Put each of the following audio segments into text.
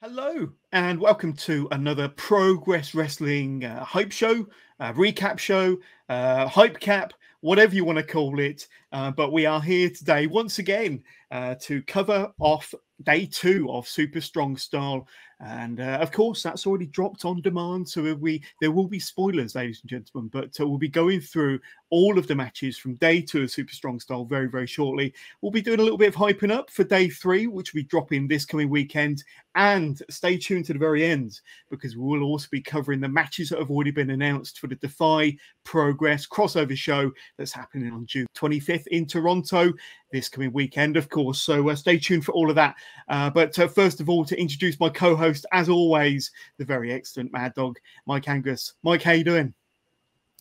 Hello and welcome to another Progress Wrestling hype show, recap show, hype cap, whatever you want to call it. But we are here today once again to cover off day 2 of Super Strong Style. And of course, that's already dropped on demand. So there will be spoilers, ladies and gentlemen, but we'll be going through all of the matches from day 2 of Super Strong Style very, very shortly. We'll be doing a little bit of hyping up for day 3, which will be dropping this coming weekend. And stay tuned to the very end, because we will also be covering the matches that have already been announced for the DEFY Progress crossover show that's happening on June 25th in Toronto this coming weekend, of course. So stay tuned for all of that. But first of all, to introduce my co-host, as always, the very excellent Mad Dog, Mike Angus. Mike, how you doing?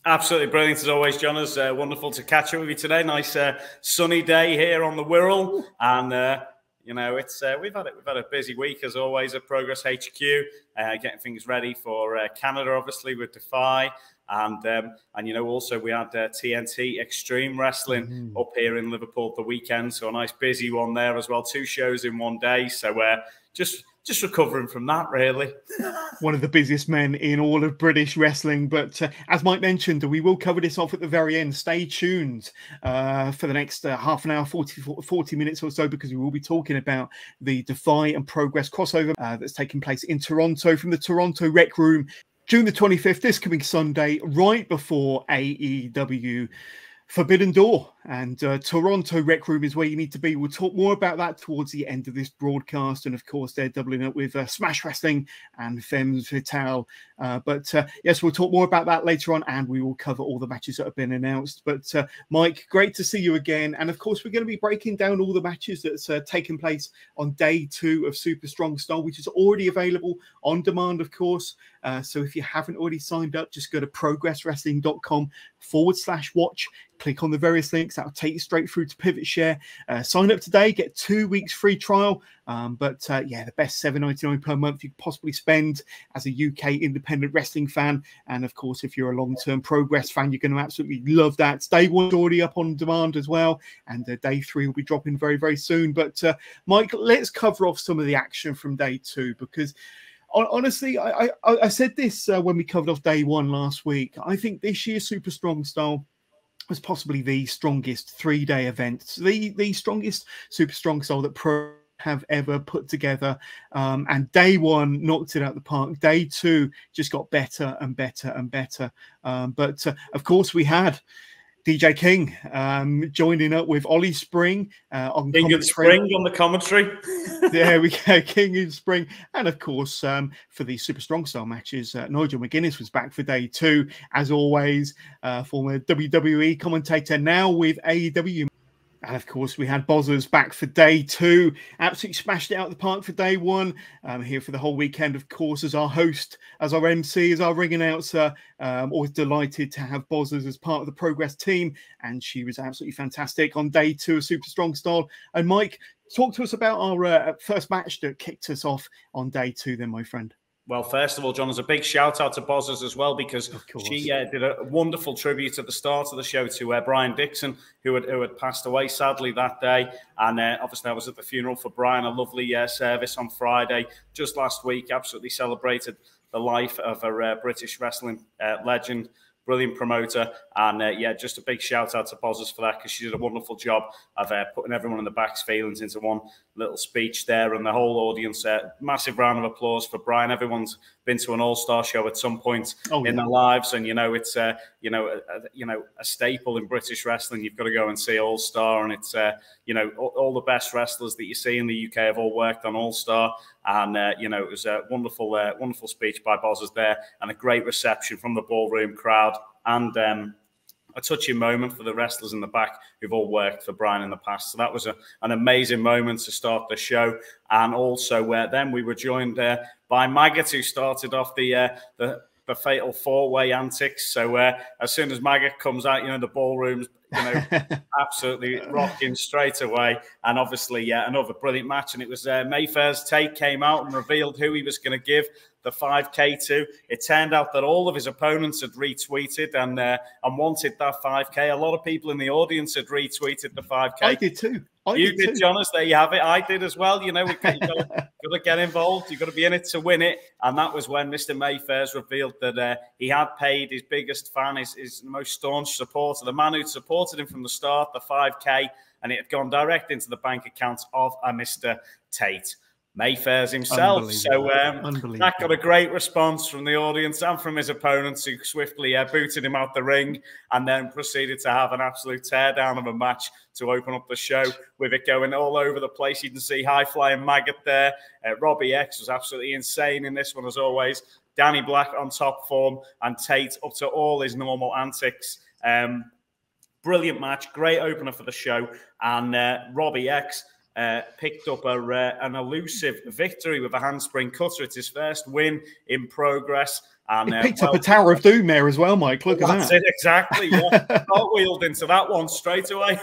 Absolutely brilliant as always, John. It's wonderful to catch up with you today. Nice sunny day here on the Wirral, and you know, it's we've had a busy week as always at Progress HQ, getting things ready for Canada, obviously with DEFY, and you know, also we had TNT Extreme Wrestling up here in Liverpool at the weekend, so a nice busy one there as well. 2 shows in one day, so just recovering from that, really. One of the busiest men in all of British wrestling. But as Mike mentioned, we will cover this off at the very end. Stay tuned for the next half an hour, 40 minutes or so, because we will be talking about the DEFY and Progress crossover that's taking place in Toronto from the Toronto Rec Room, June the 25th, this coming Sunday, right before AEW Forbidden Door. And Toronto Rec Room is where you need to be. We'll talk more about that towards the end of this broadcast. And of course, they're doubling up with Smash Wrestling and Femmes Fatale. But yes, we'll talk more about that later on, and we will cover all the matches that have been announced. But Mike, great to see you again. And of course, we're going to be breaking down all the matches that's taken place on day 2 of Super Strong Style, which is already available on demand, of course. So if you haven't already signed up, just go to progresswrestling.com/watch. Click on the various links. That'll take you straight through to Pivot Share. Sign up today, get 2 weeks free trial. But yeah, the best $7.99 per month you could possibly spend as a UK independent wrestling fan. And of course, if you're a long-term Progress fan, you're going to absolutely love that. Day 1's already up on demand as well. And day 3 will be dropping very, very soon. But Mike, let's cover off some of the action from day 2, because honestly, I said this when we covered off day 1 last week. I think this year's Super Strong Style was possibly the strongest 3-day event, the strongest Super Strong Style that Pro have ever put together. And day 1 knocked it out the park. Day 2 just got better and better and better. But of course, we had DJ King joining up with Ollie Spring on King and Spring on the commentary. There we go, King and Spring. And of course, for the Super Strong Style matches, Nigel McGuinness was back for day 2, as always, former WWE commentator, now with AEW. And of course, we had Bozzers back for day 2. Absolutely smashed it out of the park for day 1. Here for the whole weekend, of course, as our host, as our MC, as our ring announcer. Always delighted to have Bozzers as part of the Progress team. And she was absolutely fantastic on day 2 of Super Strong Style. And Mike, talk to us about our first match that kicked us off on day 2 then, my friend. Well, first of all, John, there's a big shout out to Bozzers as well, because she did a wonderful tribute at the start of the show to Brian Dixon, who had passed away sadly that day. And obviously, I was at the funeral for Brian, a lovely service on Friday just last week. Absolutely celebrated the life of a British wrestling legend. Brilliant promoter, and yeah, just a big shout out to Bozzers for that, because she did a wonderful job of putting everyone in the back's feelings into one little speech there, and the whole audience. Massive round of applause for Brian. Everyone's been to an all-star show at some point in their lives, and you know it's a staple in British wrestling. You've got to go and see All-Star, and it's you know, all the best wrestlers that you see in the UK have all worked on All-Star. And you know, it was a wonderful speech by Bozzers there, and a great reception from the ballroom crowd, and a touching moment for the wrestlers in the back who've all worked for Brian in the past. So that was an amazing moment to start the show. And also then we were joined by Maggot, who started off the fatal 4-way antics. So as soon as Maggot comes out, you know, the ballroom's, absolutely rocking straight away. And obviously, another brilliant match. And it was Mayfair's Tate came out and revealed who he was going to give the 5K to. It turned out that all of his opponents had retweeted and wanted that 5K. A lot of people in the audience had retweeted the 5K. I did too. You did, Jonas. There you have it. I did as well. You've got to get involved. You've got to be in it to win it. And that was when Mr. Mayfair's revealed that he had paid his biggest fan, his most staunch supporter, the man who'd supported him from the start, the 5K, and it had gone direct into the bank account of Mr. Tate. Mayfair's himself. So that got a great response from the audience and from his opponents, who swiftly booted him out the ring and then proceeded to have an absolute teardown of a match to open up the show, with it going all over the place. You can see high-flying Maggot there. Robbie X was absolutely insane in this one, as always. Danny Black on top form, and Tate up to all his normal antics. Brilliant match, great opener for the show, and Robbie X picked up an elusive victory with a handspring cutter. It's his first win in progress. And he picked up a Tower of Doom there as well, Mike. Look at that. That's it, exactly. Yeah, wheeled into that one straight away.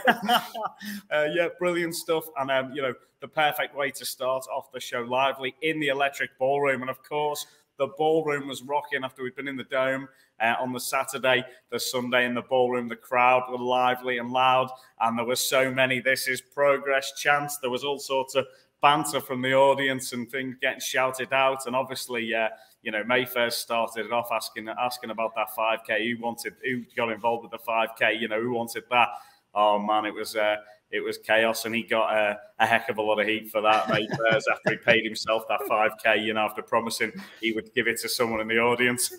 Yeah, brilliant stuff. And the perfect way to start off the show, lively in the Electric Ballroom. And of course, the ballroom was rocking after we'd been in the Dome on the Saturday. The Sunday in the ballroom, the crowd were lively and loud, and there were so many "This is progress" chants. There was all sorts of banter from the audience and things getting shouted out. And obviously, Mayfair started it off asking about that 5K. Who got involved with the 5K? Who wanted that? Oh man, it was chaos, and he got a heck of a lot of heat for that, Mayfair's, after he paid himself that 5K, after promising he would give it to someone in the audience.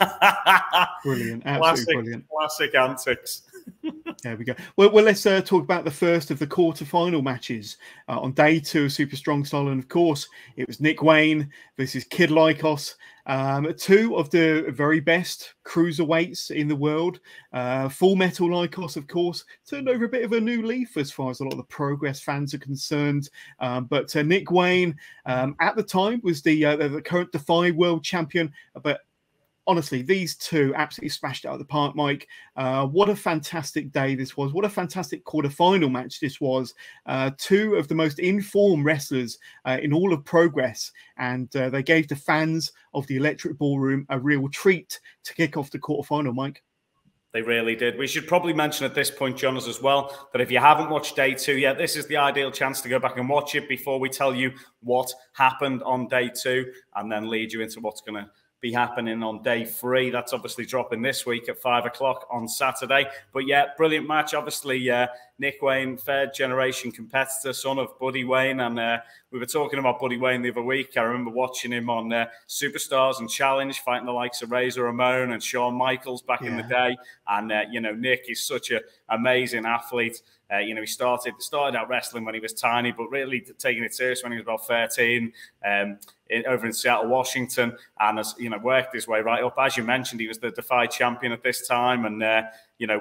Brilliant, absolutely brilliant. Classic antics. There we go. Well, let's talk about the first of the quarter-final matches on day 2 of Super Strong Style. And of course, it was Nick Wayne versus Kid Lycos. 2 of the very best cruiserweights in the world. Full Metal Lycos, of course, turned over a bit of a new leaf as far as a lot of the Progress fans are concerned. But Nick Wayne, at the time, was the current DEFY World Champion. But honestly, these 2 absolutely smashed it out of the park, Mike. What a fantastic day this was. What a fantastic quarter-final match this was. 2 of the most informed wrestlers in all of Progress. And they gave the fans of the Electric Ballroom a real treat to kick off the quarter-final, Mike. They really did. We should probably mention at this point, Jonas, as well, that if you haven't watched day 2 yet, this is the ideal chance to go back and watch it before we tell you what happened on day 2 and then lead you into what's going to be happening on day 3. That's obviously dropping this week at 5 o'clock on Saturday. But yeah, brilliant match. Obviously, Nick Wayne, third generation competitor, son of Buddy Wayne. And we were talking about Buddy Wayne the other week. I remember watching him on Superstars and Challenge, fighting the likes of Razor Ramon and Shawn Michaels back in the day. And, Nick is such an amazing athlete. He started out wrestling when he was tiny, but really taking it serious when he was about 13, over in Seattle, Washington, and has worked his way right up. As you mentioned, he was the DEFY champion at this time, and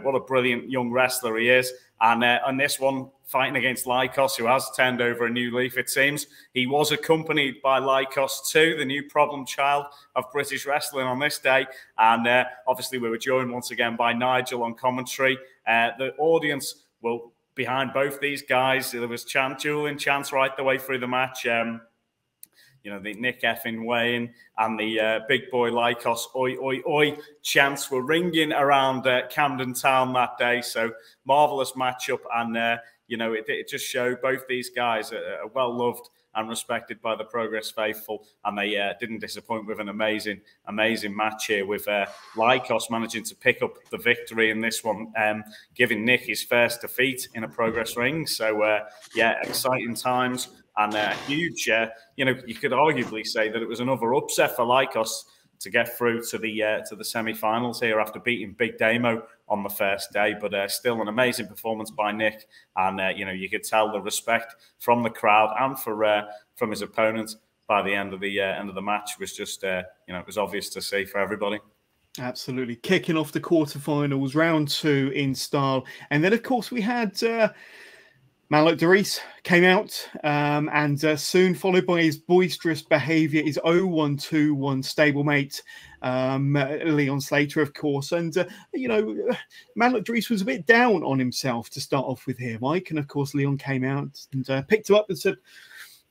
what a brilliant young wrestler he is. And on this one, fighting against Lycos, who has turned over a new leaf, it seems. He was accompanied by Lycos too, the new problem child of British wrestling on this day. And obviously we were joined once again by Nigel on commentary. The audience will behind both these guys. There was dueling chants right the way through the match. The Nick effing Wayne and the big boy Lycos oi, oi, oi chants were ringing around Camden Town that day. So marvellous matchup. And, it just showed both these guys are well-loved and respected by the Progress faithful. And they didn't disappoint with an amazing, amazing match here, with Lycos managing to pick up the victory in this one, giving Nick his first defeat in a Progress ring. So, exciting times. And huge, you could arguably say that it was another upset for Lycos to get through to the semi-finals here after beating Big Damo on the first day. But still an amazing performance by Nick. And, you could tell the respect from the crowd and from his opponent by the end of the match was just, it was obvious to see for everybody. Absolutely. Kicking off the quarterfinals, round 2 in style. And then, of course, we had... Malak Doris came out and soon followed by his boisterous behaviour, his 0-1-2-1 stablemate, Leon Slater, of course. And, you know, Malak Doris was a bit down on himself to start off with here, Mike. And, of course, Leon came out and picked him up and said,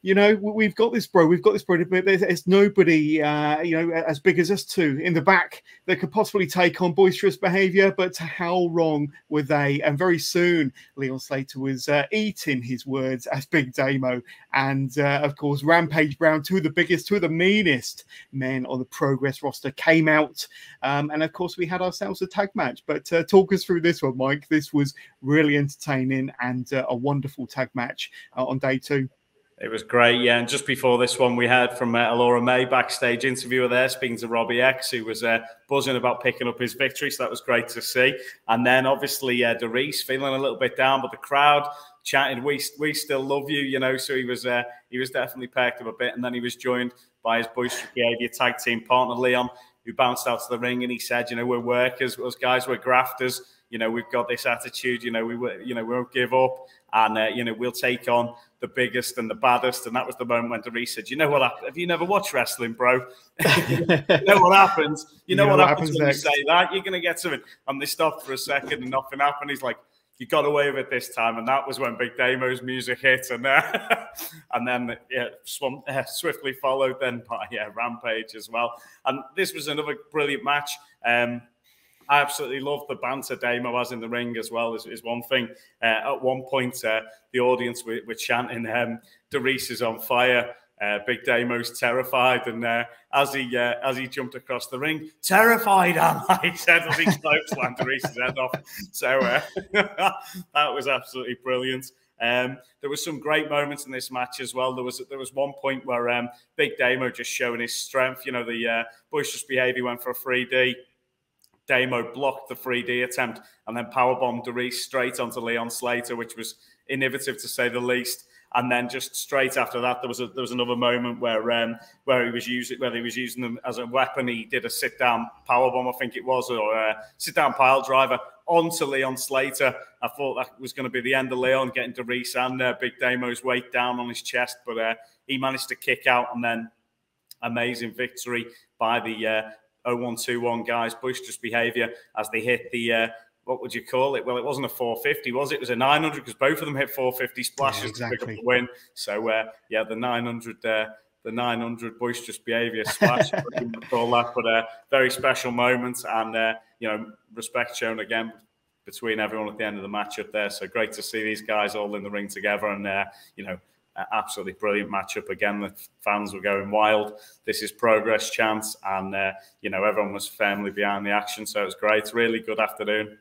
you know, we've got this, bro. We've got this, bro. But there's nobody, you know, as big as us two in the back that could possibly take on boisterous behaviour. But how wrong were they? And very soon, Leon Slater was eating his words as Big Damo. And, of course, Rampage Brown, two of the meanest men on the Progress roster, came out. And, of course, we had ourselves a tag match. But talk us through this one, Mike. This was really entertaining and a wonderful tag match on day 2. It was great, yeah. And just before this one, we heard from Alora May, backstage interviewer there, speaking to Robbie X, who was buzzing about picking up his victory. So that was great to see. And then obviously Doris feeling a little bit down, but the crowd chanting, "We still love you," you know. So he was definitely perked up a bit. And then he was joined by his boisterous behaviour tag team partner Leon, who bounced out to the ring and he said, "You know, we're workers, us guys, we're grafters. You know, we've got this attitude. You know, we won't give up, and you know, we'll take on the biggest and the baddest." And that was the moment when Doris said, "You know what? Have you never watched wrestling, bro? You know what happens? You know what happens when next? You say that? You're gonna get something." And they stopped for a second, and nothing happened. He's like, "You got away with it this time," and that was when Big Damo's music hit, and and then swiftly followed then by Rampage as well. And this was another brilliant match. I absolutely love the banter Damo has in the ring as well. Is one thing. At one point, the audience were chanting, "Doris is on fire." Big Damo's terrified, and as he jumped across the ring, "Terrified, am I?" he said as he clotheslined Doris's head off. So that was absolutely brilliant. There was some great moments in this match as well. There was one point where Big Damo just showing his strength. You know, the boisterous behaviour went for a 3D. Damo blocked the 3D attempt and then powerbombed Doris straight onto Leon Slater, which was innovative to say the least. And then just straight after that, there was another moment where he was using them as a weapon. He did a sit down powerbomb, I think it was, or a sit down pile driver onto Leon Slater. I thought that was going to be the end of Leon, getting Doris and Big Damo's weight down on his chest, but he managed to kick out, and then amazing victory by the 0-1-2-1 guys, boisterous behaviour as they hit the what would you call it? Well, it wasn't a 450, was it? It was a 900 because both of them hit 450 splashes to pick up the win. So the 900 boisterous behaviour splash, call that, but very special moment, and you know, respect shown again between everyone at the end of the match up there. So great to see these guys all in the ring together, and you know, absolutely brilliant matchup again. The fans were going wild. This is Progress chants, and you know, everyone was firmly behind the action. So it was great. Really good afternoon.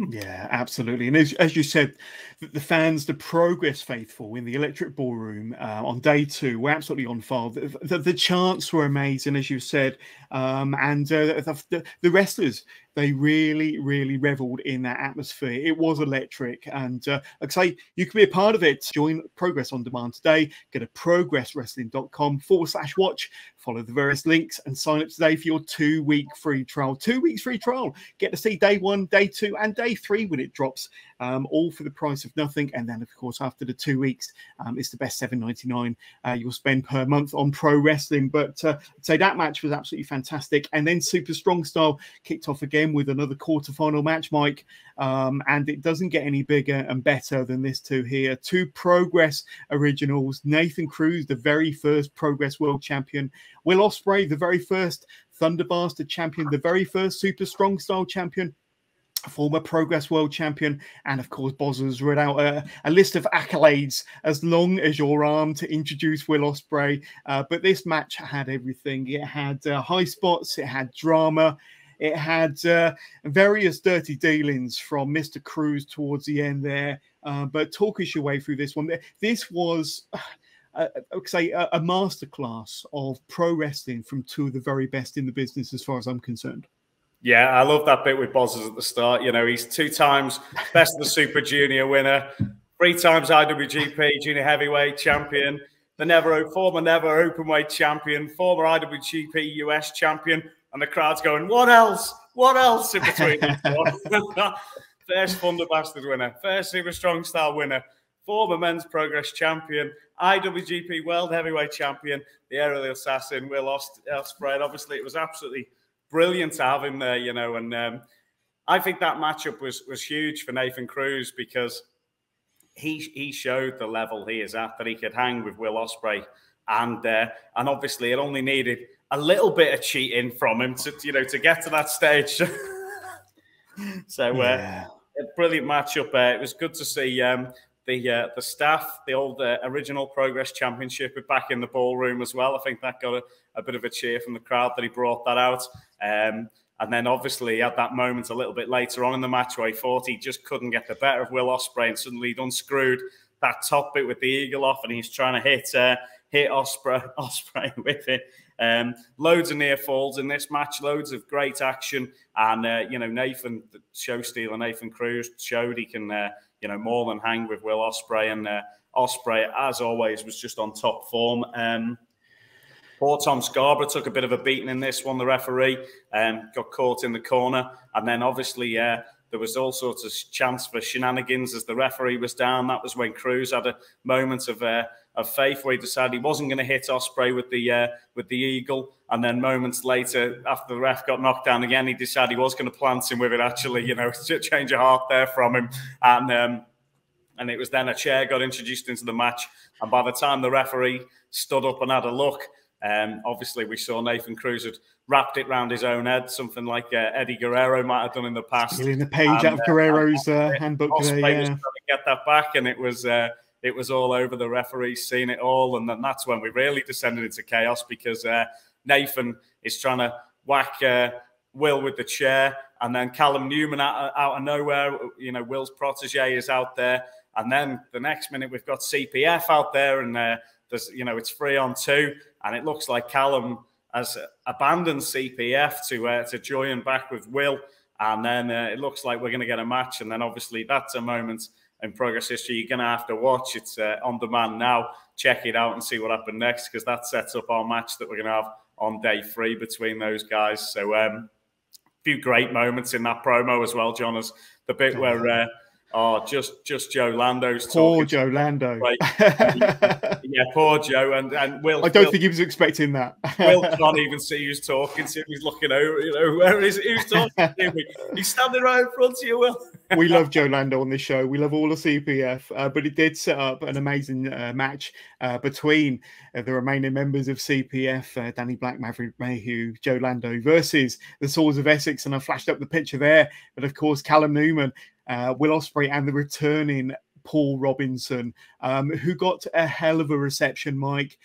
Yeah, absolutely. And as you said, the fans, the Progress faithful in the Electric Ballroom on day 2 were absolutely on fire. The chants were amazing, as you said, and the wrestlers, they really, really revelled in that atmosphere. It was electric. And like I say, you can be a part of it. Join Progress on Demand today. Go to progresswrestling.com/watch. Follow the various links and sign up today for your 2-week free trial. 2 weeks free trial. Get to see day 1, day 2, and day 3 when it drops, all for the price of nothing. And then, of course, after the 2 weeks, it's the best $7.99 you'll spend per month on pro wrestling. But I'd say that match was absolutely fantastic. And then Super Strong Style kicked off again with another quarterfinal match, Mike. And it doesn't get any bigger and better than this two here. 2 Progress originals. Nathan Cruz, the very first Progress World Champion. Will Ospreay, the very first Thunderbastard Champion. The very first Super Strong Style Champion. Former Progress World Champion, and of course Boz read out a list of accolades as long as your arm to introduce Will Ospreay. But this match had everything. It had high spots, it had drama, it had various dirty dealings from Mr. Cruz towards the end there. But talk us your way through this one. This was I would say a masterclass of pro wrestling from 2 of the very best in the business as far as I'm concerned. Yeah, I love that bit with Bozzers at the start. You know, he's 2 times Best of the Super Junior winner, 3 times IWGP Junior Heavyweight Champion, former never Openweight Champion, former IWGP US Champion, and the crowd's going, "What else? What else in between?" First Thunderbastard winner, first Super Strong Style winner, former men's progress champion, IWGP World Heavyweight Champion, the aerial assassin, Will Ospreay. And obviously, it was absolutely brilliant to have him there, you know. And I think that matchup was huge for Nathan Cruz because he showed the level he is at, that he could hang with Will Ospreay. And obviously, it only needed a little bit of cheating from him to get to that stage. So a brilliant matchup. It was good to see the staff, the old original Progress Championship, back in the ballroom as well. I think that got a bit of a cheer from the crowd that he brought that out. And then obviously at that moment a little bit later on in the match where he thought he just couldn't get the better of Will Ospreay, and suddenly he'd unscrewed that top bit with the eagle off, and he's trying to hit Ospreay with it. Loads of near falls in this match, loads of great action, and you know, Nathan, the show stealer Nathan Cruz, showed he can you know, more than hang with Will Ospreay, and Ospreay, as always, was just on top form. Poor Tom Scarborough took a bit of a beating in this one, the referee, got caught in the corner. And then obviously there was all sorts of chance for shenanigans as the referee was down. That was when Cruz had a moment of faith where he decided he wasn't going to hit Ospreay with the eagle. And then moments later, after the ref got knocked down again, he decided he was going to plant him with it, actually, you know, change of heart there from him. And it was then a chair got introduced into the match. And by the time the referee stood up and had a look, obviously we saw Nathan Cruz had wrapped it round his own head, something like Eddie Guerrero might have done in the past. Stealing the page out of Guerrero's handbook. Ospreay was trying to get that back, and it was all over. The referees seen it all, and then that's when we really descended into chaos, because Nathan is trying to whack Will with the chair, and then Callum Newman out of nowhere, you know, Will's protege is out there, and then the next minute we've got CPF out there, and there's, you know, it's 3-on-2, and it looks like Callum has abandoned CPF to join back with Will, and then it looks like we're going to get a match. And then obviously that's a moment in Progress history you're going to have to watch. It's on demand now. Check it out and see what happened next, because that sets up our match that we're going to have on day 3 between those guys. So a few great moments in that promo as well, John, as the bit where just Joe Lando's talking. Poor Joe Lando. Right. Yeah, poor Joe. And Will. I don't think he was expecting that. Will can't even see who's talking to him. He's looking over, you know, where is it? Who's talking to him? He's standing right in front of you, Will. We love Joe Lando on this show. We love all the CPF, but it did set up an amazing match between the remaining members of CPF, Danny Black, Maverick Mayhew, Joe Lando versus the Swords of Essex. And I flashed up the picture there. But of course, Callum Newman, Will Ospreay, and the returning Paul Robinson, who got a hell of a reception, Mike,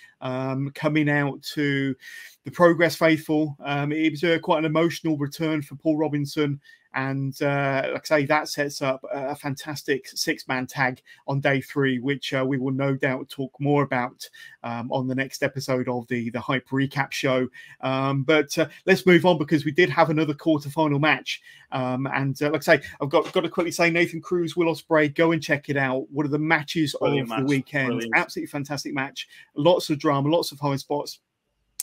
coming out to the Progress faithful. It was quite an emotional return for Paul Robinson. And like I say, that sets up a fantastic 6-man tag on day 3, which we will no doubt talk more about on the next episode of the Hype Recap show. But let's move on, because we did have another quarterfinal match. And like I say, I've got to quickly say, Nathan Cruz, Will Ospreay, go and check it out. One of the matches of the weekend. Brilliant. Absolutely fantastic match. Lots of drama, lots of high spots,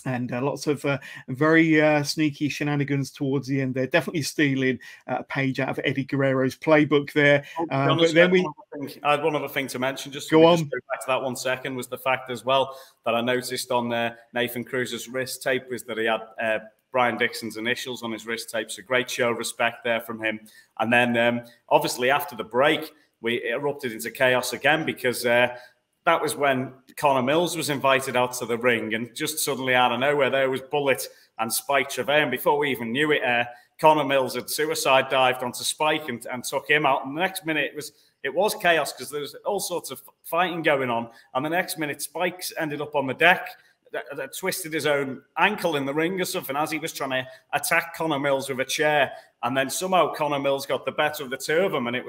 and lots of very sneaky shenanigans towards the end. They're definitely stealing a page out of Eddie Guerrero's playbook there. But then I had one other thing to mention. Just go back to that 1 second, was the fact as well that I noticed on Nathan Cruz's wrist tape was that he had Brian Dixon's initials on his wrist tape. So great show of respect there from him. And then obviously after the break, we erupted into chaos again, because that was when Connor Mills was invited out to the ring, and just suddenly out of nowhere there was Bullet and Spike Trevay, and before we even knew it, Connor Mills had suicide dived onto Spike and took him out. And the next minute it was chaos, because there was all sorts of fighting going on. And the next minute, Spike's ended up on the deck, that twisted his own ankle in the ring or something as he was trying to attack Connor Mills with a chair. And then somehow Connor Mills got the better of the two of them, and it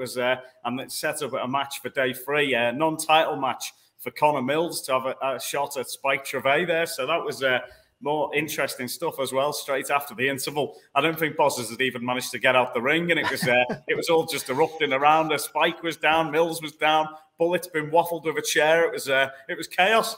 set up a match for day 3, a non-title match for Connor Mills to have a shot at Spike Trevay there. So that was more interesting stuff as well, straight after the interval. I don't think Bosses had even managed to get out the ring, and it was all just erupting around. Spike was down, Mills was down, Bullet's been waffled with a chair. It was chaos.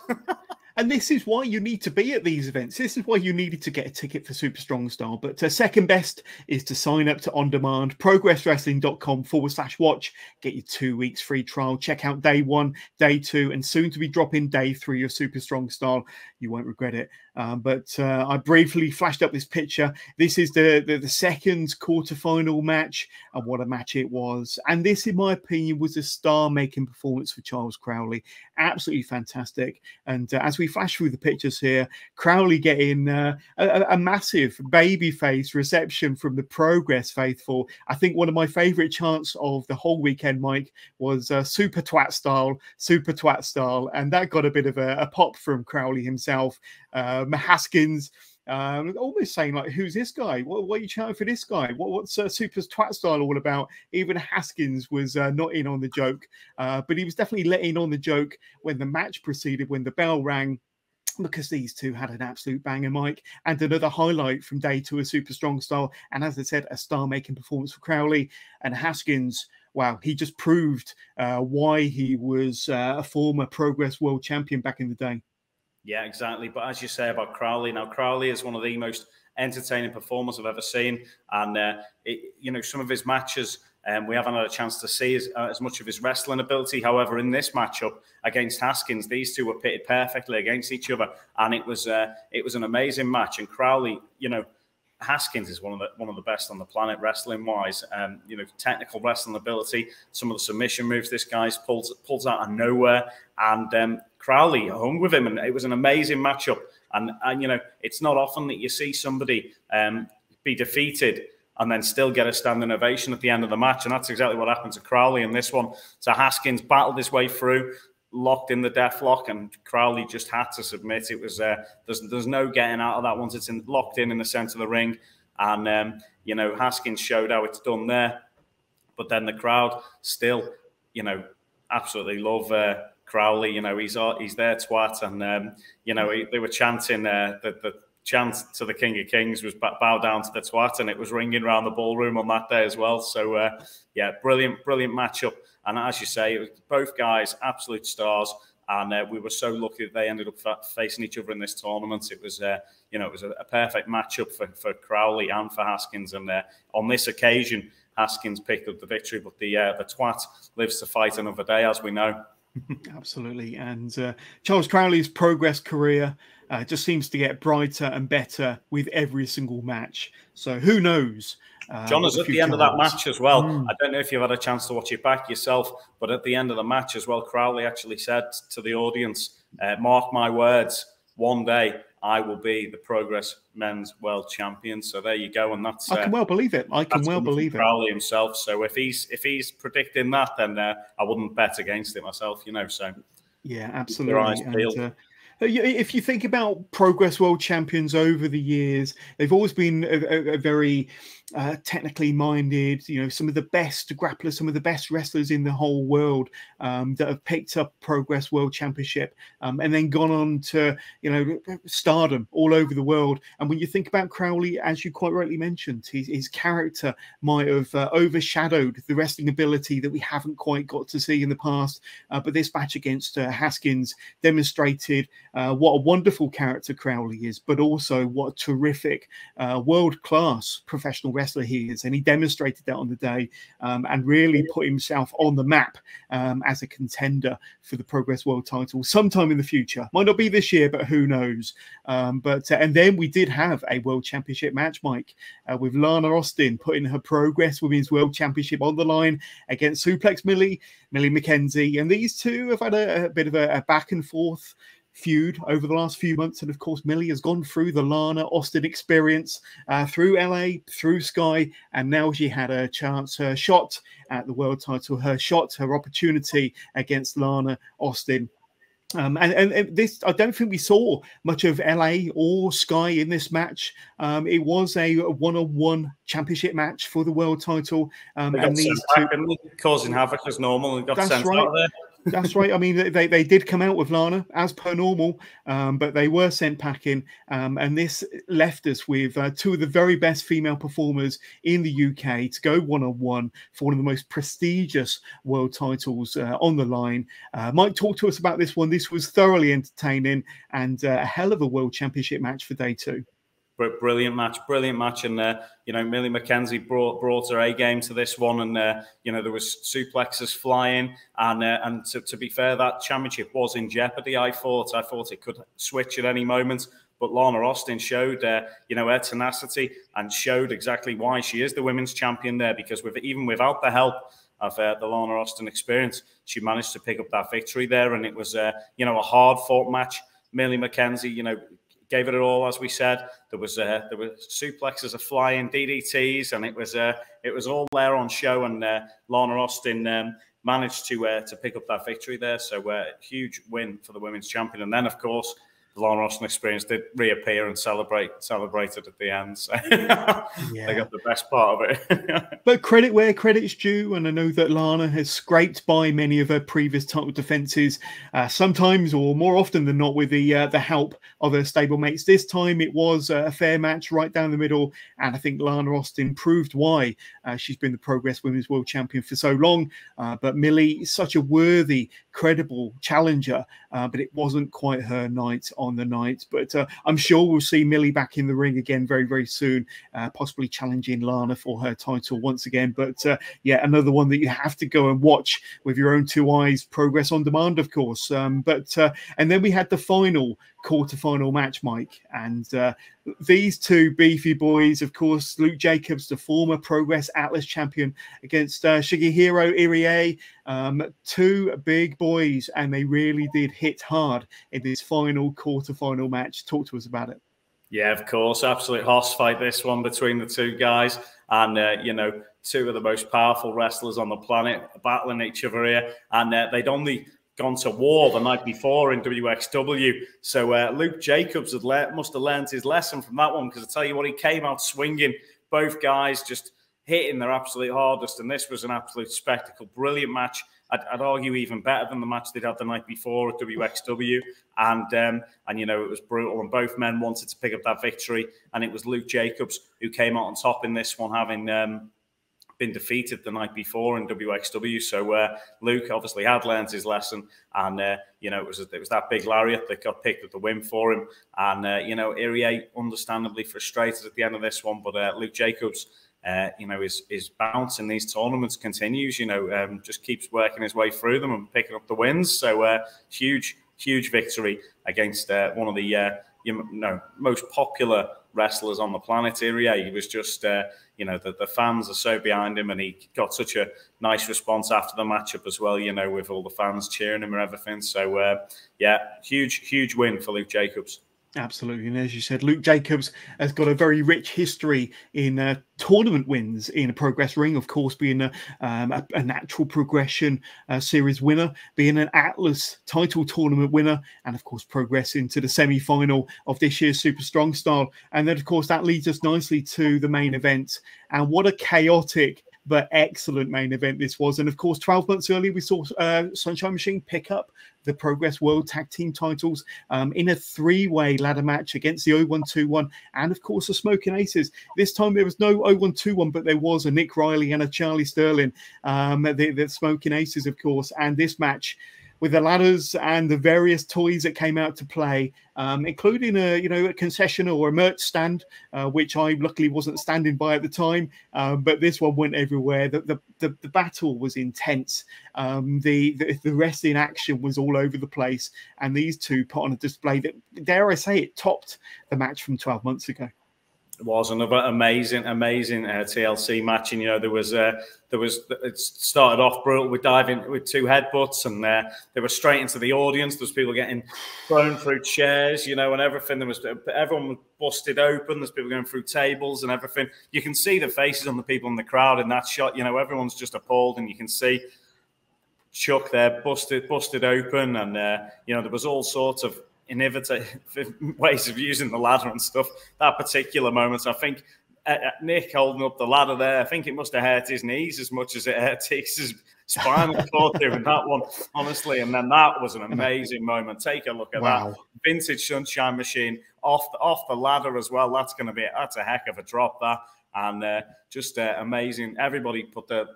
And this is why you need to be at these events. This is why you needed to get a ticket for Super Strong Style. But second best is to sign up to On Demand, progresswrestling.com/watch. Get your 2 weeks free trial. Check out day 1, day 2, and soon to be dropping day 3 of Super Strong Style. You won't regret it. But I briefly flashed up this picture. This is the second quarterfinal match, and what a match it was. And this, in my opinion, was a star-making performance for Charles Crowley. Absolutely fantastic. And as we flash through the pictures here, Crowley getting a massive babyface reception from the Progress faithful. I think one of my favourite chants of the whole weekend, Mike, was super twat style, and that got a bit of a pop from Crowley himself. Haskins almost saying, like, who's this guy? What are you chanting for this guy? What's super twat style all about? Even Haskins was not in on the joke, but he was definitely let in on the joke when the match proceeded, when the bell rang, because these two had an absolute banger, Mike. And another highlight from day 2 of Super Strong Style, and as I said, a star-making performance for Crowley. And Haskins, wow, he just proved why he was a former Progress World Champion back in the day. Yeah, exactly. But as you say about Crowley, now Crowley is one of the most entertaining performers I've ever seen. And, you know, some of his matches, we haven't had a chance to see as much of his wrestling ability. However, in this matchup against Haskins, these two were pitted perfectly against each other. And it was an amazing match. And Crowley, you know, Haskins is one of the best on the planet wrestling wise. You know, technical wrestling ability, some of the submission moves this guy's pulls out of nowhere, and Crowley hung with him, and it was an amazing matchup. And you know, it's not often that you see somebody be defeated and then still get a standing ovation at the end of the match, and that's exactly what happened to Crowley in this one. So Haskins battled his way through, locked in the death lock, and Crowley just had to submit. It was there's no getting out of that once it's locked in the center of the ring. And you know, Haskins showed how it's done there, but then the crowd still, you know, absolutely love Crowley. You know, he's their twat, and you know, they were chanting the chant to the King of Kings was bow down to the twat, and it was ringing around the ballroom on that day as well. So yeah, brilliant matchup. And as you say, it was both guys absolute stars, and we were so lucky that they ended up facing each other in this tournament. It was you know, it was a perfect matchup for Crowley and for Haskins. And on this occasion, Haskins picked up the victory, but the twat lives to fight another day, as we know. Absolutely. And Charles Crowley's Progress career just seems to get brighter and better with every single match. So who knows? John, is at the end of that match as well. I don't know if you've had a chance to watch it back yourself, but at the end of the match as well, Crowley actually said to the audience, mark my words, one day I will be the Progress Men's World Champion. So there you go. And that's I can well believe it. I can well believe it. Crowley himself. So if he's predicting that, then I wouldn't bet against it myself, you know. So yeah, absolutely. If you think about Progress World Champions over the years, they've always been a very technically minded, you know, some of the best grapplers, some of the best wrestlers in the whole world that have picked up Progress World Championship and then gone on to, you know, stardom all over the world. And when you think about Crowley, as you quite rightly mentioned, his character might have overshadowed the wrestling ability that we haven't quite got to see in the past. But this match against Haskins demonstrated what a wonderful character Crowley is, but also what a terrific world-class professional wrestler he is. And he demonstrated that on the day and really put himself on the map as a contender for the Progress World title sometime in the future. Might not be this year, but who knows? And then we did have a World Championship match, Mike, with Lana Austin putting her Progress Women's World Championship on the line against Suplex Millie McKenzie. And these two have had a bit of a back and forth feud over the last few months, and of course Millie has gone through the Lana Austin experience through LA, through Sky, and now she had a chance, her shot at the world title, her opportunity against Lana Austin. And this, I don't think we saw much of LA or Sky in this match. It was a one-on-one championship match for the world title. And these two causing havoc as normal and got sent out there. That's right. I mean, they did come out with Lana as per normal, but they were sent packing, and this left us with two of the very best female performers in the UK to go one-on-one for one of the most prestigious world titles on the line. Mike, talk to us about this one. This was thoroughly entertaining and a hell of a world championship match for day two. Brilliant match, and you know, Millie McKenzie brought her A game to this one, and you know, there was suplexes flying, and to be fair, that championship was in jeopardy. I thought it could switch at any moment, but Lana Austin showed you know, her tenacity and showed exactly why she is the women's champion there, because even without the help of the Lana Austin experience, she managed to pick up that victory there, and it was you know, a hard fought match. Millie McKenzie, you know, gave it all, as we said. There were suplexes of flying, DDTs, and it was all there on show. And Lana Austin managed to pick up that victory there. So huge win for the women's champion. And then, of course, the Lana Austin experience did reappear and celebrated at the end. So yeah. They got the best part of it. But credit where credit's due, and I know that Lana has scraped by many of her previous title defenses, sometimes or more often than not with the help of her stablemates. This time it was a fair match right down the middle, and I think Lana Austin proved why she's been the Progress Women's World Champion for so long. But Millie is such a worthy, credible challenger, but it wasn't quite her night on the night. But I'm sure we'll see Millie back in the ring again very, very soon, possibly challenging Lana for her title once again. But yeah, another one that you have to go and watch with your own two eyes, Progress on Demand, of course. And then we had the final quarterfinal match, Mike, and these two beefy boys, of course, Luke Jacobs, the former Progress Atlas champion, against Shigehiro Irie, two big boys, and they really did hit hard in this final quarterfinal match. Talk to us about it. Yeah, of course, absolute hoss fight, this one between the two guys, and you know, two of the most powerful wrestlers on the planet battling each other here, and they'd only gone to war the night before in WXW. So Luke Jacobs must have learned his lesson from that one, because I tell you what, he came out swinging, both guys just hitting their absolute hardest, and this was an absolute spectacle. Brilliant match. I'd argue even better than the match they'd had the night before at WXW. And you know, it was brutal, and both men wanted to pick up that victory, and it was Luke Jacobs who came out on top in this one, having been defeated the night before in WXW. So Luke obviously had learned his lesson, and you know, it was that big lariat that got picked up the win for him. And you know, Irie understandably frustrated at the end of this one, but Luke Jacobs, you know, his bounce in these tournaments continues. You know, just keeps working his way through them and picking up the wins. So huge victory against one of the you know, most popular wrestlers on the planet. Irie, he was just you know, the fans are so behind him, and he got such a nice response after the matchup as well, you know, with all the fans cheering him and everything. So yeah, huge win for Luke Jacobs. Absolutely. And as you said, Luke Jacobs has got a very rich history in tournament wins in a Progress ring, of course, being a natural progression series winner, being an Atlas title tournament winner, and of course, progressing to the semi-final of this year's Super Strong Style. And then, of course, that leads us nicely to the main event. And what a chaotic but excellent main event this was. And of course, 12 months earlier, we saw Sunshine Machine pick up the Progress World Tag Team titles in a three-way ladder match against the 0121 and, of course, the Smoking Aces. This time there was no 0121, but there was a Nick Riley and a Charlie Sterling, the Smoking Aces, of course. And this match, with the ladders and the various toys that came out to play, including a concession or a merch stand, which I luckily wasn't standing by at the time, but this one went everywhere. The battle was intense. The wrestling action was all over the place, and these two put on a display that, dare I say it, topped the match from 12 months ago. It was another amazing TLC match, and you know, it started off brutal with diving with two headbutts, and they were straight into the audience. There was people getting thrown through chairs, you know, and everything. Everyone was busted open. There's people going through tables and everything. You can see the faces on the people in the crowd in that shot. You know, everyone's just appalled, and you can see Chuck there busted open, and you know, there was all sorts of innovative ways of using the ladder and stuff. That particular moment, I think Nick holding up the ladder there, I think it must have hurt his knees as much as it hurt his spinal cord doing that one, honestly. And then that was an amazing moment. Take a look at that vintage Sunshine Machine off the ladder as well. That's a heck of a drop, that. And just amazing. Everybody put their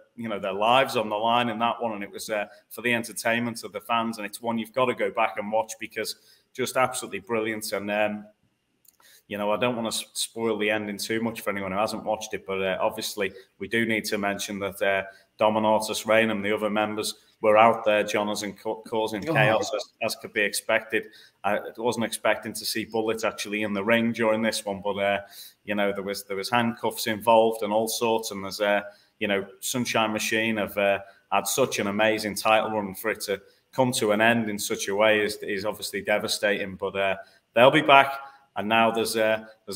lives on the line in that one, and it was for the entertainment of the fans. And it's one you've got to go back and watch, because just absolutely brilliant. And I don't want to spoil the ending too much for anyone who hasn't watched it, but obviously we do need to mention that Dominatus Regnum, the other members, were out there, Jonathan, causing chaos as could be expected. I wasn't expecting to see bullets actually in the ring during this one, but there was handcuffs involved and all sorts. And there's Sunshine Machine have had such an amazing title run, for it to come to an end in such a way is obviously devastating. But they'll be back, and now there's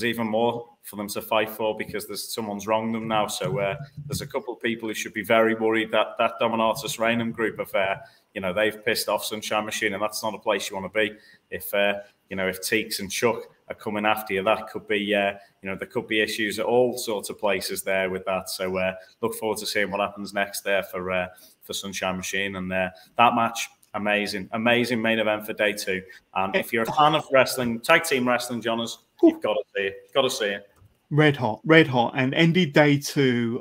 even more for them to fight for, because someone's wronged them now. So there's a couple of people who should be very worried that Dominatus Regnum group of they've pissed off Sunshine Machine, and that's not a place you want to be. If Teeks and Chuck are coming after you, that could be there could be issues at all sorts of places there with that. So look forward to seeing what happens next there for Sunshine Machine. And that match, amazing main event for day 2. And if you're a fan of wrestling, tag team wrestling, Jonas, you've got to see it. Got to see it. Red hot, and ended day 2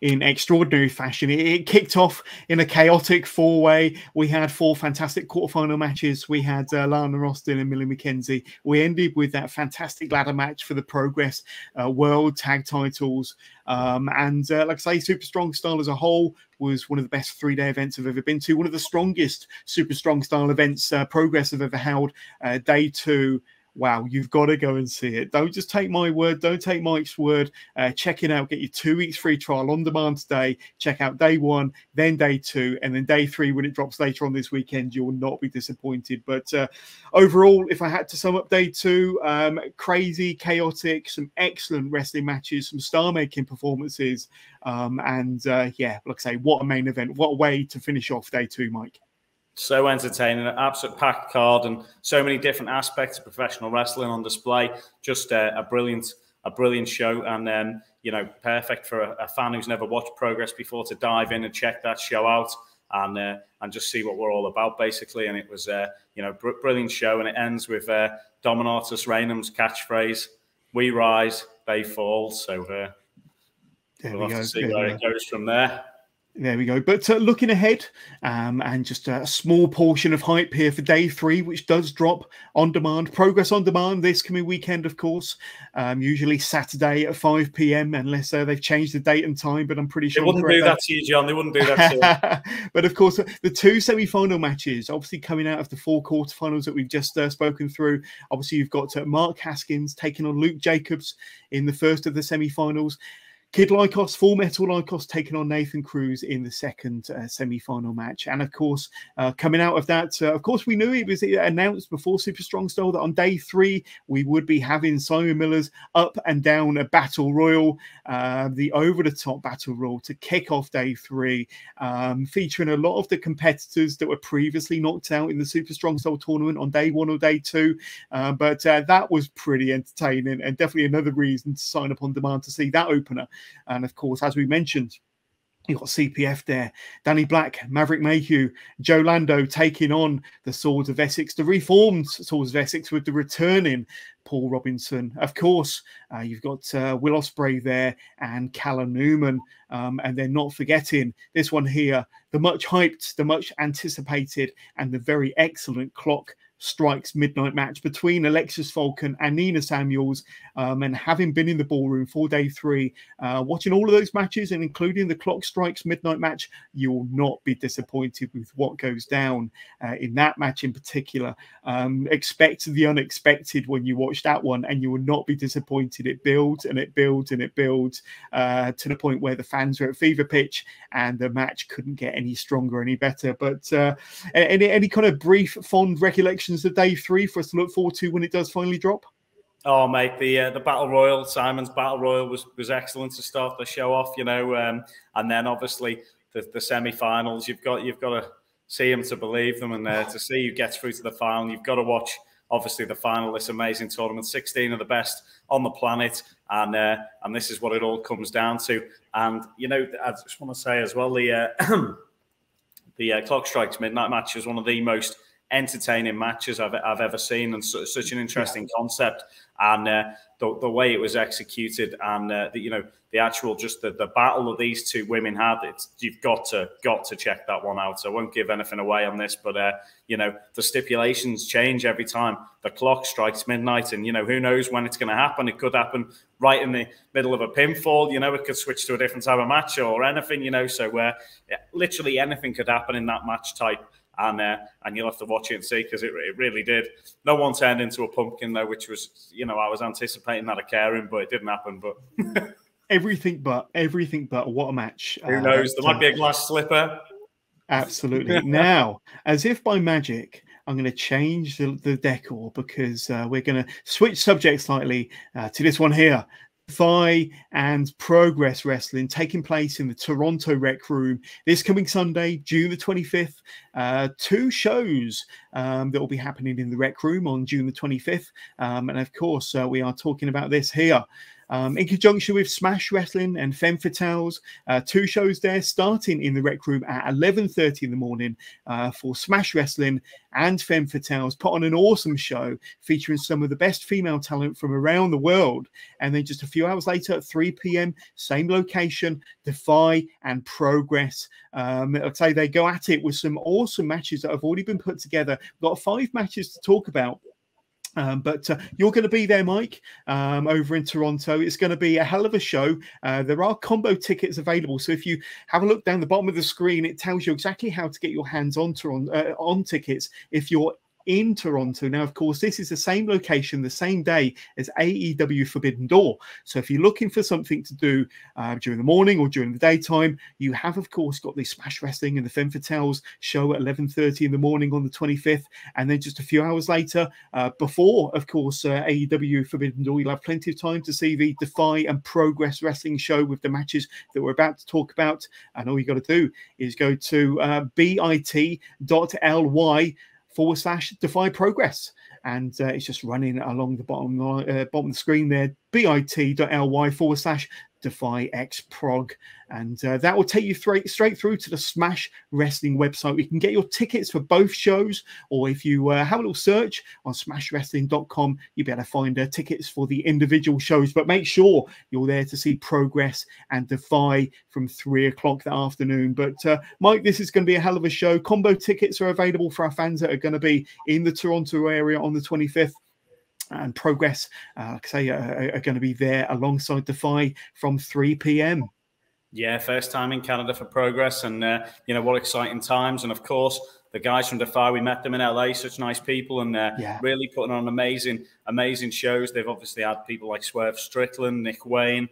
in extraordinary fashion. It kicked off in a chaotic 4-way. We had 4 fantastic quarterfinal matches. We had Lana Austin and Millie McKenzie. We ended with that fantastic ladder match for the Progress World Tag Titles. Like I say, Super Strong Style as a whole was one of the best 3-day events I've ever been to. One of the strongest Super Strong Style events Progress have ever held. Day 2. Wow, you've got to go and see it. Don't just take my word. Don't take Mike's word. Check it out. Get your 2 weeks free trial on demand today. Check out day 1, then day 2, and then day 3 when it drops later on this weekend. You will not be disappointed. But overall, if I had to sum up day 2, crazy, chaotic, some excellent wrestling matches, some star-making performances. Like I say, what a main event. What a way to finish off day 2, Mike. So entertaining, an absolute packed card, and so many different aspects of professional wrestling on display. Just a brilliant show, and perfect for a fan who's never watched Progress before to dive in and check that show out and just see what we're all about, basically. And it was brilliant show, and it ends with Dominatus Regnum's catchphrase: "We rise, they fall." So we'll have to see where it goes from there. There we go. But looking ahead, and just a small portion of hype here for day 3, which does drop on demand. Progress on demand this coming weekend, of course. Usually Saturday at 5 p.m, unless they've changed the date and time. But I'm pretty sure they wouldn't do that to you, John. They wouldn't do that to you. But of course, the 2 semi-final matches, obviously coming out of the 4 quarterfinals that we've just spoken through. Obviously, you've got Mark Haskins taking on Luke Jacobs in the first of the semi-finals. Kid Lykos, Full Metal Lykos, taking on Nathan Cruz in the second semi-final match. And of course, coming out of that, of course, we knew it was announced before Super Strong Style that on day 3, we would be having Simon Miller's Up and Down a Battle Royal, the over-the-top Battle Royal to kick off day 3, featuring a lot of the competitors that were previously knocked out in the Super Strong Style tournament on day 1 or day 2. But that was pretty entertaining, and definitely another reason to sign up on demand to see that opener. And of course, as we mentioned, you've got CPF there, Danny Black, Maverick Mayhew, Joe Lando taking on the Swords of Essex, the reformed Swords of Essex with the returning Paul Robinson. Of course, you've got Will Ospreay there and Callum Newman. And then not forgetting this one here, the much hyped, the much anticipated, and the very excellent Clock Strikes midnight match between Alexis Falcon and Nina Samuels. And having been in the ballroom for day 3, watching all of those matches and including the Clock Strikes midnight match, you will not be disappointed with what goes down in that match in particular. Expect the unexpected when you watch that one, and you will not be disappointed. It builds and it builds and it builds to the point where the fans are at fever pitch, and the match couldn't get any stronger, any better. But any kind of brief, fond recollections of day 3 for us to look forward to when it does finally drop? Oh, mate, the Battle Royal, Simon's Battle Royal was excellent to start the show off, and then obviously the semi-finals. You've got to see them to believe them, and to see who gets through to the final. You've got to watch, obviously, the final, this amazing tournament, 16 of the best on the planet, and this is what it all comes down to. And I just want to say as well, the Clock Strikes Midnight match was one of the most entertaining matches I've ever seen, and such an interesting concept. And the way it was executed, and the actual the battle that these two women had, you've got to check that one out. So I won't give anything away on this, but the stipulations change every time the clock strikes midnight, and who knows when it's going to happen. It could happen right in the middle of a pinfall. It could switch to a different type of match or anything. So literally anything could happen in that match type. And you'll have to watch it and see, because it really did. No one turned into a pumpkin though, which was, I was anticipating that occurring, but it didn't happen. But everything but what a match! Who knows? There might be a glass slipper. Absolutely. Now, as if by magic, I'm going to change the decor, because we're going to switch subjects slightly to this one here. DEFY and Progress Wrestling taking place in the Toronto Rec Room this coming Sunday, June the 25th. 2 shows that will be happening in the Rec Room on June the 25th. And of course, we are talking about this here. In conjunction with Smash Wrestling and Femme Fatales, 2 shows there starting in the Rec Room at 11:30 in the morning for Smash Wrestling and Femme Fatales. Put on an awesome show featuring some of the best female talent from around the world. And then just a few hours later at 3 p.m, same location, DEFY and Progress. I'd say they go at it with some awesome matches that have already been put together. We've got 5 matches to talk about. But you're going to be there, Mike, over in Toronto. It's going to be a hell of a show. There are combo tickets available. So if you have a look down the bottom of the screen, it tells you exactly how to get your hands on tickets if you're in Toronto. Now, of course, this is the same location, the same day as AEW Forbidden Door. So if you're looking for something to do during the morning or during the daytime, you have, of course, got the Smash Wrestling and the Femme Fatales show at 11:30 in the morning on the 25th. And then just a few hours later, before, of course, AEW Forbidden Door, you'll have plenty of time to see the DEFY and Progress Wrestling show with the matches that we're about to talk about. And all you got to do is go to bit.ly/DEFY Progress, and it's just running along the bottom of the screen there, bit.ly/DEFY X Prog, and that will take you straight through to the Smash Wrestling website. You can get your tickets for both shows, or if you have a little search on smashwrestling.com, you'll be able to find tickets for the individual shows. But make sure you're there to see Progress and DEFY from 3 o'clock that afternoon. But Mike, this is going to be a hell of a show. Combo tickets are available for our fans that are going to be in the Toronto area on the 25th. And Progress, like I say, are going to be there alongside DEFY from 3 p.m. Yeah, first time in Canada for Progress, and what exciting times. And of course, the guys from DEFY, we met them in LA, such nice people, and really putting on amazing shows. They've obviously had people like Swerve Strickland, Nick Wayne,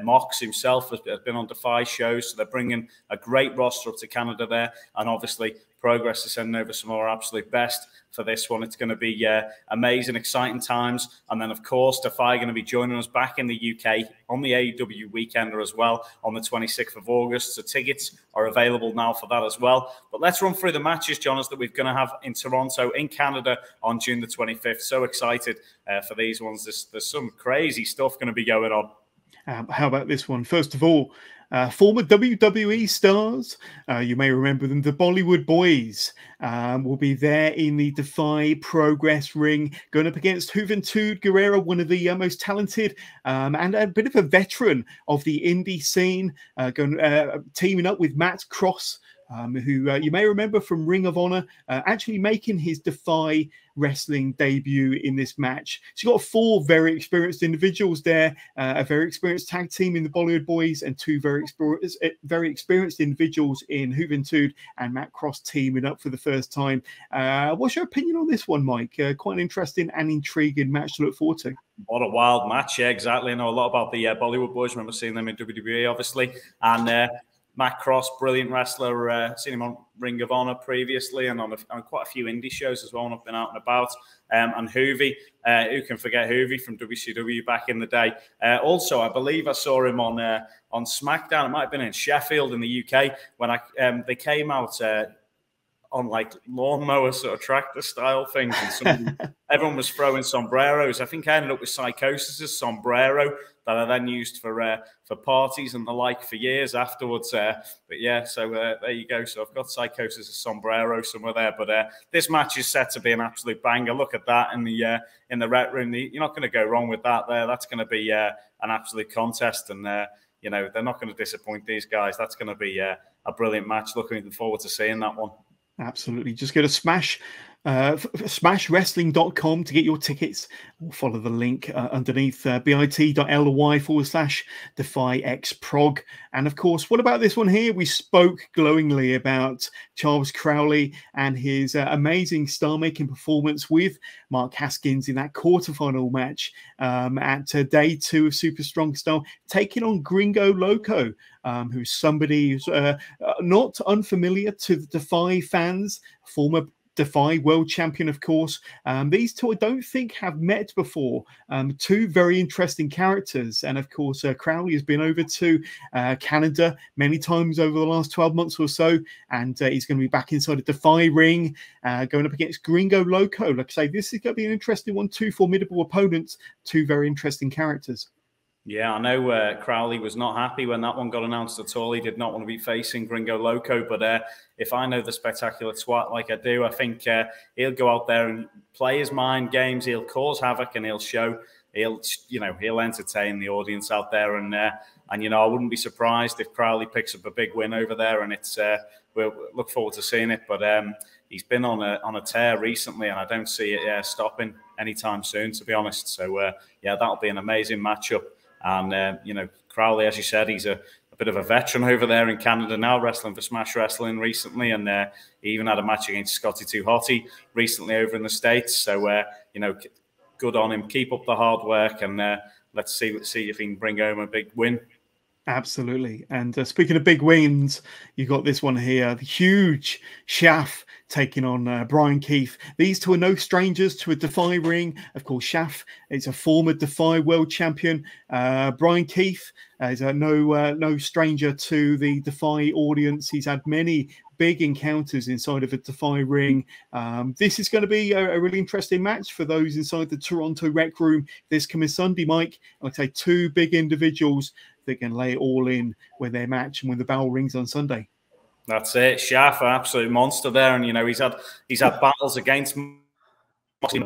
Mox himself has been on DEFY shows, so they're bringing a great roster up to Canada there, and obviously Progress is sending over some of our absolute best for this one. It's going to be amazing, exciting times. And then, of course, DEFY are going to be joining us back in the UK on the AEW Weekender as well on the 26th of August. So tickets are available now for that as well. But let's run through the matches, Jonas, that we're going to have in Toronto, in Canada on June the 25th. So excited for these ones. There's some crazy stuff going to be going on. How about this one? First of all, former WWE stars, you may remember them, the Bollywood Boys, will be there in the DEFY Progress ring, going up against Juventud Guerrera, one of the most talented and a bit of a veteran of the indie scene, teaming up with Matt Cross, who you may remember from Ring of Honor, actually making his DEFY wrestling debut in this match. So you've got 4 very experienced individuals there, a very experienced tag team in the Bollywood Boys, and 2 very experienced individuals in Juventud and Matt Cross teaming up for the first time. What's your opinion on this one, Mike? Quite an interesting and intriguing match to look forward to. What a wild match. Yeah, exactly. I know a lot about the Bollywood Boys. I remember seeing them in WWE, obviously. And Matt Cross, brilliant wrestler. Seen him on Ring of Honor previously, and on quite a few indie shows as well. And I've been out and about. And Hoovy, who can forget Hoovy from WCW back in the day? Also, I believe I saw him on SmackDown. It might have been in Sheffield in the UK when they came out. on like lawnmower sort of tractor style things, and everyone was throwing sombreros. I think I ended up with Psychosis's sombrero that I then used for parties and the like for years afterwards. But yeah, so there you go. So I've got Psychosis's sombrero somewhere there. But this match is set to be an absolute banger. Look at that in the Ret Room. You're not going to go wrong with that there. That's going to be an absolute contest, and you know, they're not going to disappoint these guys. That's going to be a brilliant match. Looking forward to seeing that one. Absolutely. Just go to smashwrestling.com to get your tickets, or follow the link underneath bit.ly/DefyXprog. And of course, what about this one here? We spoke glowingly about Charles Crowley and his amazing star-making performance with Mark Haskins in that quarterfinal match at day 2 of Super Strong Style, taking on Gringo Loco, who's somebody who's not unfamiliar to the Defy fans, former Defy world champion, of course. These two I don't think have met before. Two very interesting characters. And of course, Crowley has been over to Canada many times over the last 12 months or so. And he's going to be back inside a Defy ring, going up against Gringo Loco. Like I say, this is going to be an interesting one. Two formidable opponents, two very interesting characters. Yeah, I know Crowley was not happy when that one got announced at all. He did not want to be facing Gringo Loco. But if I know the spectacular twat like I do, I think he'll go out there and play his mind games. He'll cause havoc and he'll entertain the audience out there. And you know, I wouldn't be surprised if Crowley picks up a big win over there. And it's we'll look forward to seeing it. But he's been on a tear recently, and I don't see it stopping anytime soon, to be honest. So yeah, that'll be an amazing matchup. And, you know, Crowley, as you said, he's a bit of a veteran over there in Canada now, wrestling for Smash Wrestling recently. And he even had a match against Scotty Too Hotty recently over in the States. So, you know, good on him. Keep up the hard work, and let's see if he can bring home a big win. Absolutely. And speaking of big wins, you got this one here, the huge Shaff taking on Brian Keith. These two are no strangers to a Defy ring. Of course, Shaff is a former Defy world champion. Brian Keith is no stranger to the Defy audience. He's had many big encounters inside of a Defy ring. This is going to be a really interesting match for those inside the Toronto Rec Room this coming Sunday, Mike. Like I say, two big individuals that can lay it all in with their match and when the bell rings on Sunday. That's it. Shaff, an absolute monster there. And, you know, he's had battles against Moxley.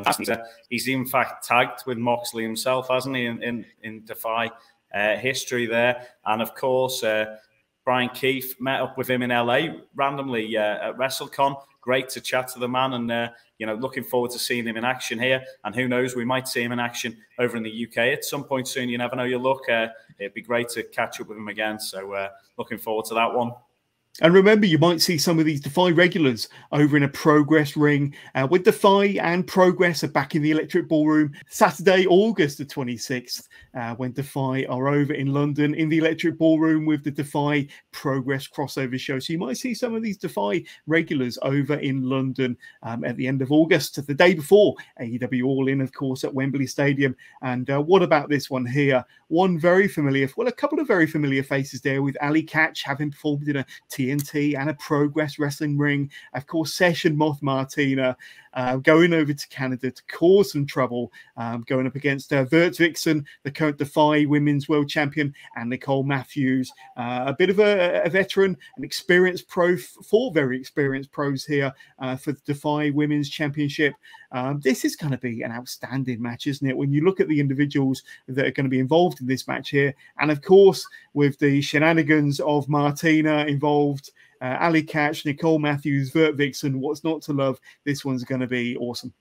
He's in fact tagged with Moxley himself, hasn't he, in Defy history there. And, of course, Brian Keith met up with him in LA randomly at WrestleCon. Great to chat to the man, and you know, looking forward to seeing him in action here. And who knows, we might see him in action over in the UK at some point soon. You never know. You look, it'd be great to catch up with him again. So looking forward to that one. And remember, you might see some of these Defy regulars over in a Progress ring. With Defy and Progress are back in the Electric Ballroom Saturday, August the 26th, when Defy are over in London in the Electric Ballroom with the Defy Progress crossover show. So you might see some of these Defy regulars over in London at the end of August, the day before AEW All In, of course, at Wembley Stadium. And what about this one here? One very familiar, well, a couple of very familiar faces there, with Ali Catch having performed in a TNT and a Progress wrestling ring. Of course, Session Moth Martina going over to Canada to cause some trouble, going up against Vert Vixen, the current Defy Women's World Champion, and Nicole Matthews, a bit of a veteran, an experienced pro, four very experienced pros here for the Defy Women's Championship. This is going to be an outstanding match, isn't it? When you look at the individuals that are going to be involved in this match here, and of course, with the shenanigans of Martina involved, Ali Catch, Nicole Matthews, Vert Vixen, what's not to love? This one's going to be awesome.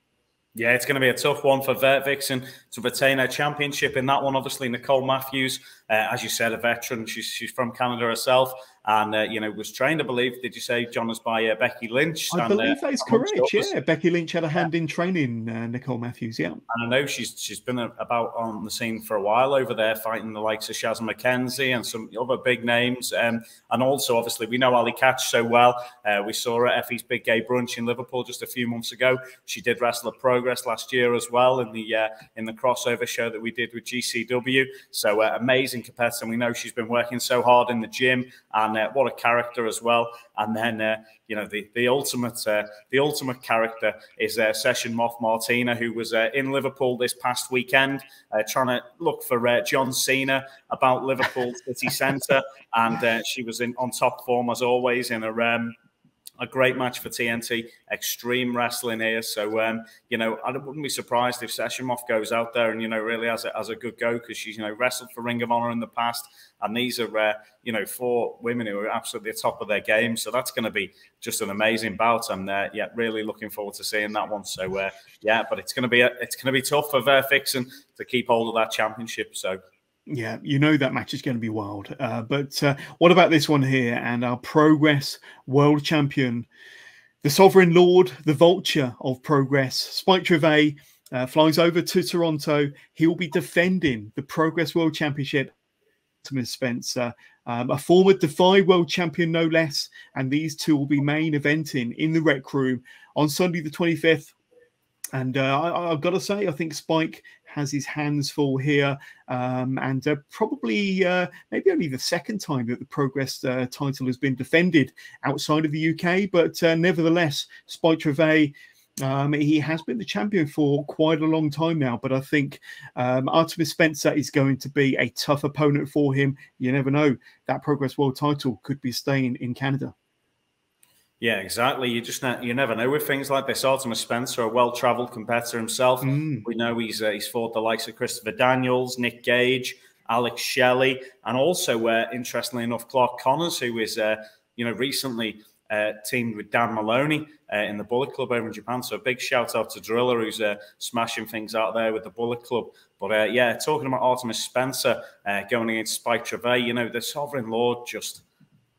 Yeah, it's going to be a tough one for Vert Vixen to retain her championship in that one. Obviously, Nicole Matthews, as you said, a veteran. She's from Canada herself, and you know, was trained, I believe. Did you say, John, was by Becky Lynch? I believe that is correct. Yeah, Becky Lynch had a hand in training Nicole Matthews. Yeah, and I know she's been about on the scene for a while over there, fighting the likes of Shaz McKenzie and some other big names. And also, obviously, we know Ali Catch so well. We saw her at Effie's Big Gay Brunch in Liverpool just a few months ago. She did wrestle at Progress last year as well in the crossover show that we did with GCW. So amazing competitor. We know she's been working so hard in the gym, and what a character as well. And then you know, the ultimate character is Session Moth Martina, who was in Liverpool this past weekend, trying to look for John Cena about Liverpool city centre, and she was on top form as always in a great match for TNT, Extreme Wrestling here. So, you know, I wouldn't be surprised if Session Moth goes out there and, you know, really has a good go, because she's, you know, wrestled for Ring of Honor in the past. And these are, you know, 4 women who are absolutely at the top of their game. So that's going to be just an amazing bout. And, yeah, really looking forward to seeing that one. So, yeah, but it's going to be tough for Vixen to keep hold of that championship. So, yeah, you know that match is going to be wild. But what about this one here? And our Progress World Champion, the Sovereign Lord, the Vulture of Progress, Spike Trivet, flies over to Toronto. He will be defending the Progress World Championship. Artemis Spencer, a former DEFY World Champion, no less. And these two will be main eventing in the Rec Room on Sunday the 25th. And I've got to say, I think Spike has his hands full here, and probably maybe only the second time that the Progress title has been defended outside of the UK. But nevertheless, Spike Trivet, he has been the champion for quite a long time now. But I think Artemis Spencer is going to be a tough opponent for him. You never know. That Progress World title could be staying in Canada. Yeah, exactly. You never know with things like this. Artemis Spencer, a well-travelled competitor himself. We know he's fought the likes of Christopher Daniels, Nick Gage, Alex Shelley, and also, interestingly enough, Clark Connors, who is you know, recently teamed with Dan Maloney in the Bullet Club over in Japan. So a big shout out to Driller, who's smashing things out there with the Bullet Club. But yeah, talking about Artemis Spencer going against Spike Trivet, you know, the Sovereign Lord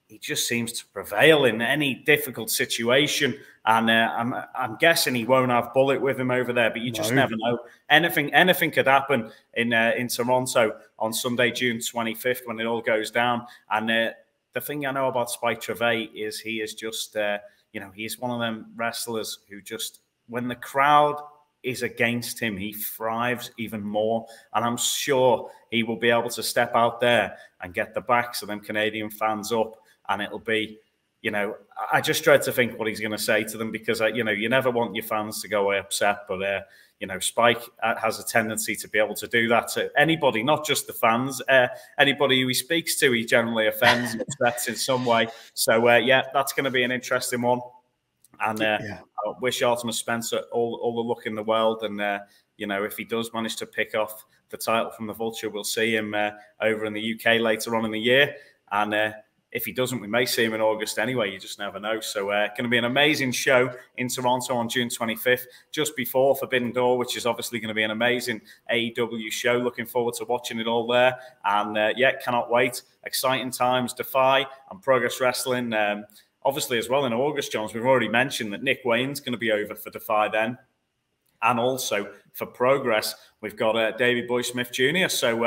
he just seems to prevail in any difficult situation. And I'm guessing he won't have Bullet with him over there, but you just never know. Anything could happen in Toronto on Sunday, June 25th, when it all goes down. And the thing I know about Spike Trivet is he is just, you know, he's one of them wrestlers who just, when the crowd is against him, he thrives even more. And I'm sure he will be able to step out there and get the backs of them Canadian fans up. And it'll be, you know, I just dread to think what he's going to say to them, because, you know, you never want your fans to go away upset. But, you know, Spike has a tendency to be able to do that to anybody, not just the fans. Anybody who he speaks to, he generally offends and upsets in some way. So, yeah, that's going to be an interesting one. And I wish Artemis Spencer all the luck in the world. And, you know, if he does manage to pick off the title from the Vulture, we'll see him over in the UK later on in the year. And if he doesn't, we may see him in August anyway. You just never know. So going to be an amazing show in Toronto on June 25th, just before Forbidden Door, which is obviously going to be an amazing AEW show. Looking forward to watching it all there. And, yeah, cannot wait. Exciting times, DEFY and Progress Wrestling. Obviously, as well, in August, Johns, we've already mentioned that Nick Wayne's going to be over for DEFY then. And also for Progress, we've got Davey Boy Smith Jr. So,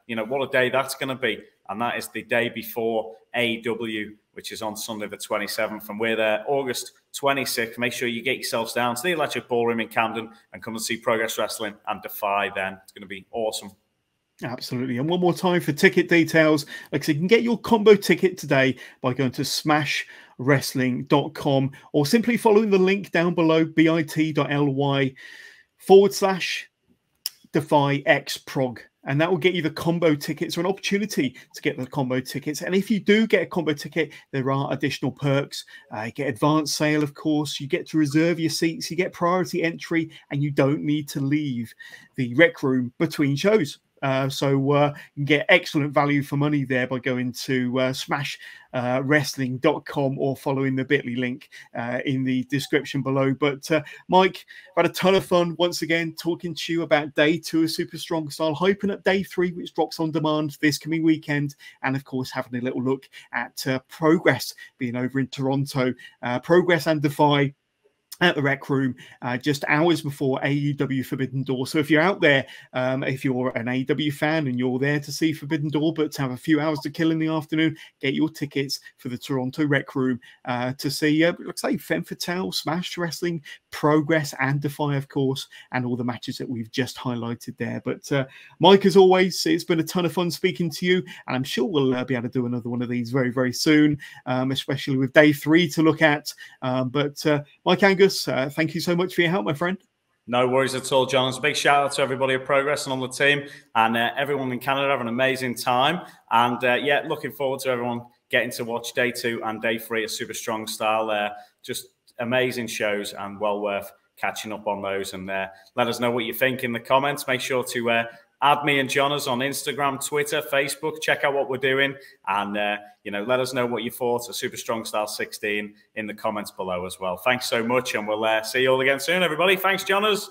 you know, what a day that's going to be. And that is the day before AEW, which is on Sunday the 27th. And we're there August 26th. Make sure you get yourselves down to the Electric Ballroom in Camden and come and see Progress Wrestling and DEFY then. It's going to be awesome. Absolutely. And one more time for ticket details. Like I said, you can get your combo ticket today by going to smashwrestling.com or simply following the link down below, bit.ly/DEFY X Prog. And that will get you the combo tickets, or an opportunity to get the combo tickets. And if you do get a combo ticket, there are additional perks. You get advanced sale, of course. You get to reserve your seats. You get priority entry, and you don't need to leave the Rec Room between shows. So you can get excellent value for money there by going to smashwrestling.com or following the bit.ly link in the description below. But Mike, I've had a ton of fun once again talking to you about day 2 of Super Strong Style, hyping up day 3, which drops on demand this coming weekend, and of course having a little look at Progress being over in Toronto. Progress and DEFY at the Rec Room just hours before AEW Forbidden Door. So if you're out there, if you're an AEW fan and you're there to see Forbidden Door but to have a few hours to kill in the afternoon, get your tickets for the Toronto Rec Room to see, like I say, Femme Fatale, Smash Wrestling, Progress, and DEFY, of course, and all the matches that we've just highlighted there. But Mike, as always, it's been a ton of fun speaking to you, and I'm sure we'll be able to do another one of these very, very soon, especially with day 3 to look at. But Mike, Angus, thank you so much for your help, my friend. No worries at all, John. It's a big shout out to everybody at Progress and on the team, and everyone in Canada having an amazing time. And yeah, looking forward to everyone getting to watch day 2 and day 3 at Super Strong Style. Just amazing shows and well worth catching up on those. And let us know what you think in the comments. Make sure to add me and Jonas on Instagram, Twitter, Facebook. Check out what we're doing, and let us know what you thought of Super Strong Style 16 in the comments below as well. Thanks so much, and we'll see you all again soon, everybody. Thanks, Jonas.